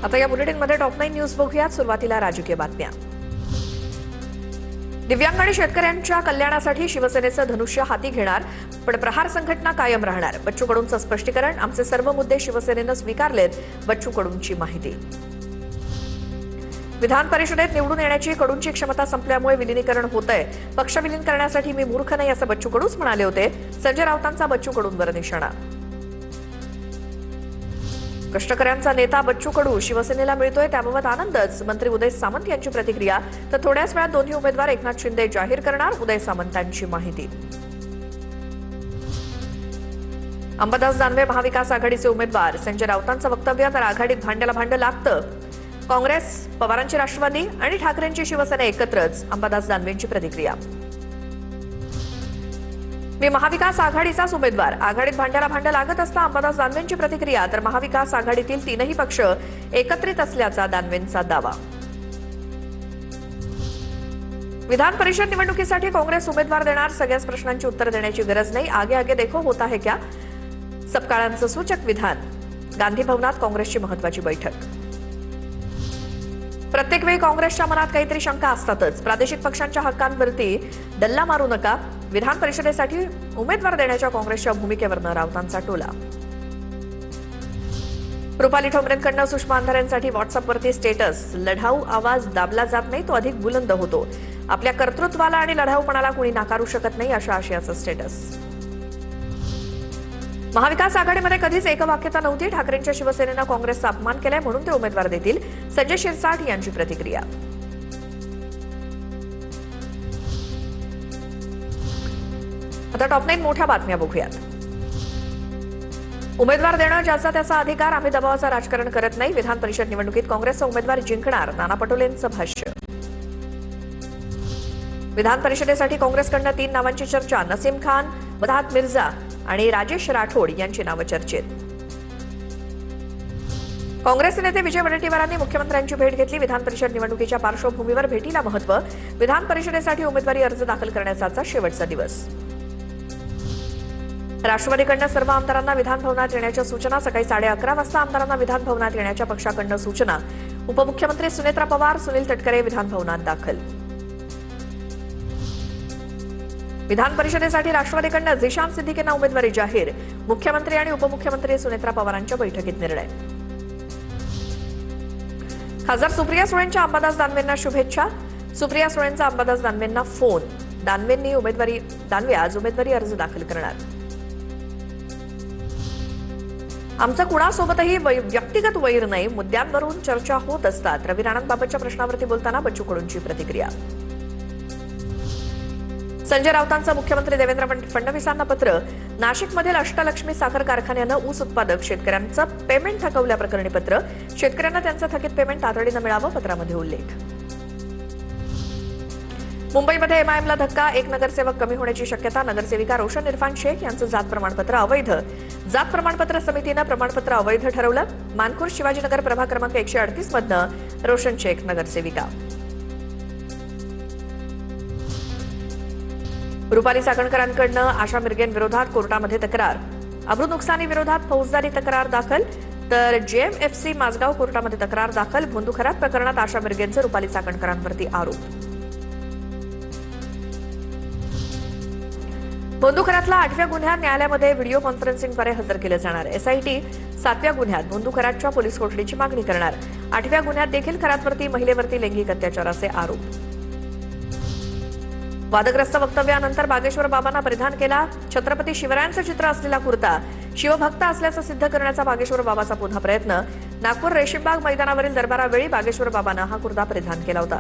आता या बुलेटिनमध्ये top 9 news बघूयात. सुरुवातीला राजकीय बातम्या. दिव्यांग आणि शेतकऱ्यांच्या कल्याणासाठी शिवसेनेचं धनुष्य हाती घेणार, पण प्रहार संघटना कायम राहणार. बच्चू कडूंचं स्पष्टीकरण. आमचे सर्व मुद्दे शिवसेनेनं स्वीकारलेत, बच्चू कडूंची माहिती. विधान परिषदेत निवडून येण्याची कडूंची क्षमता संपल्यामुळे विलीनीकरण होतंय. पक्ष विलीन करण्यासाठी मी मूर्ख नाही असं बच्चू कडूच म्हणाले होते. संजय राऊतांचा बच्चू कडूंवर निशाणा. कष्टकऱ्यांचा नेता बच्चू कडू शिवसेनेला मिळतोय त्याबाबत आनंदच. मंत्री उदय सामंत यांची प्रतिक्रिया. तर थोड्याच वेळात दोन्ही उमेदवार एकनाथ शिंदे जाहीर करणार, उदय सामंतांची माहिती. अंबादास दानवे महाविकास आघाडीचे उमेदवार. संजय राऊतांचं वक्तव्य. तर आघाडीत भांड्याला भांडं लागतं. काँग्रेस, पवारांची राष्ट्रवादी आणि ठाकरेंची शिवसेना एकत्रच, अंबादास दानवेंची प्रतिक्रिया. मी महाविकास आघाडीचाच उमेदवार. आघाडीत भांड्याला भांडं लागत असता अंबादास दानवेंची प्रतिक्रिया. तर महाविकास आघाडीतील तीनही पक्ष एकत्रित असल्याचा दानवेंचा दावा. विधान परिषद निवडणुकीसाठी काँग्रेस उमेदवार देणार. सगळ्याच प्रश्नांची उत्तर देण्याची गरज नाही. आगे आगे देखो होता है क्या, सपकाळांचं सूचक विधान. गांधी भवनात काँग्रेसची महत्वाची बैठक. प्रत्येक वेळी काँग्रेसच्या मनात काहीतरी शंका असतातच. प्रादेशिक पक्षांच्या हक्कांवरती डल्ला मारू नका. विधान परिषदेसाठी उमेदवार देण्याच्या काँग्रेसच्या भूमिकेवरनं राऊतांचा टोला. रुपाली ठोंबरेंकडनं सुषमा अंधारेंसाठी व्हॉट्सअपवरती स्टेटस. लढाऊ आवाज दाबला जात नाही, तो अधिक बुलंद होतो. आपल्या कर्तृत्वाला आणि लढाऊपणाला कुणी नाकारू शकत नाही, अशा आशयाचं स्टेटस. महाविकास आघाडीमध्ये कधीच एकवाक्यता नव्हती. ठाकरेंच्या शिवसेनेनं काँग्रेसचा अपमान केलाय म्हणून ते उमेदवार देतील, संजय शिरसाट यांची प्रतिक्रिया. आता टॉप 9 मोठ्या बातम्या बघूयात. उमेदवार देणं ज्याचा त्याचा अधिकार. आम्ही दबावाचं राजकारण करत नाही. विधान परिषद निवडणुकीत काँग्रेसचा उमेदवार जिंकणार, नाना पटोलेंचं भाष्य. विधान परिषदेसाठी काँग्रेसकडनं 3 नावांची चर्चा. नसीम खान, वदात मिर्झा आणि राजेश राठोड यांची नावं चर्चेत. काँग्रेस नेते विजय वडेट्टीवारांनी मुख्यमंत्र्यांची भेट घेतली. विधान परिषद निवडणुकीच्या पार्श्वभूमीवर भेटीला महत्व. विधान परिषदेसाठी उमेदवारी अर्ज दाखल करण्याचा शेवटचा दिवस. राष्ट्रवादीकडनं सर्व आमदारांना विधान भवनात येण्याच्या सूचना. सकाळी 11:30 वाजता आमदारांना विधान भवनात येण्याच्या पक्षाकडनं सूचना. उपमुख्यमंत्री सुनेत्रा पवार, सुनील तटकरे विधान भवनात दाखल. विधान परिषदेसाठी राष्ट्रवादीकडनं झिशान सिद्दीकींना उमेदवारी जाहीर. मुख्यमंत्री आणि उपमुख्यमंत्री सुनेत्रा पवारांच्या बैठकीत निर्णय. खासदार सुप्रिया सुळेंच्या अंबादास दानवेंना शुभेच्छा. सुप्रिया सुळेंचा अंबादास दानवेंना फोन. दानवे आज उमेदवारी अर्ज दाखल करणार. आमचं कुणासोबतही व्यक्तिगत वैर नाही, मुद्द्यांवरून चर्चा होत असतात. रवी राणांबाबतच्या प्रश्नावरती बोलताना बच्चू कडूंची प्रतिक्रिया. संजय राऊतांचं मुख्यमंत्री देवेंद्र फडणवीसांना पत्र. नाशिकमधील अष्टलक्ष्मी साखर कारखान्यानं ऊस उत्पादक शेतकऱ्यांचं पेमेंट थकवल्याप्रकरणी पत्र. शेतकऱ्यांना त्यांचं थकीत पेमेंट तातडीनं मिळावं, पत्रामध्ये उल्लेख. मुंबईमध्ये एमआयएमला धक्का. 1 नगरसेवक कमी होण्याची शक्यता. नगरसेविका रोशन इरफान शेख यांचं जात प्रमाणपत्र अवैध. जात प्रमाणपत्र समितीनं प्रमाणपत्र अवैध ठरवलं. मानखुर्द शिवाजीनगर प्रभाग क्रमांक 138 मधनं रोशन शेख नगरसेविका. रुपाली चाकणकरांकडनं आशा मिरगेंविरोधात कोर्टामध्ये तक्रार. अब्रू नुकसानी विरोधात फौजदारी तक्रार दाखल. तर जेएमएफसी माझगाव कोर्टामध्ये तक्रार दाखल. भोंदूखरात प्रकरणात आशा मिरगेंचे रुपाली चाकणकरांवरती आरोप. भोंदूखरातला 8व्या गुन्ह्यात न्यायालयामध्ये व्हिडिओ कॉन्फरन्सिंगद्वारे हजर केलं जाणार. एसआयटी 7व्या गुन्ह्यात भोंदूखरातच्या पोलीस कोठडीची मागणी करणार. 8व्या गुन्ह्यात देखील खरातवरती महिलेवरती लैंगिक अत्याचाराचे आरोप. वादग्रस्त वक्तव्यानंतर बागेश्वर बाबांना परिधान केला. छत्रपती शिवरायांचं चित्र असलेला कुर्ता. शिवभक्त असल्याचं सिद्ध करण्याचा बागेश्वर बाबाचा पुन्हा प्रयत्न. नागपूर रेशीमबाग मैदानावरील दरबारावेळी बागेश्वर बाबांना हा कुर्ता परिधान केला होता.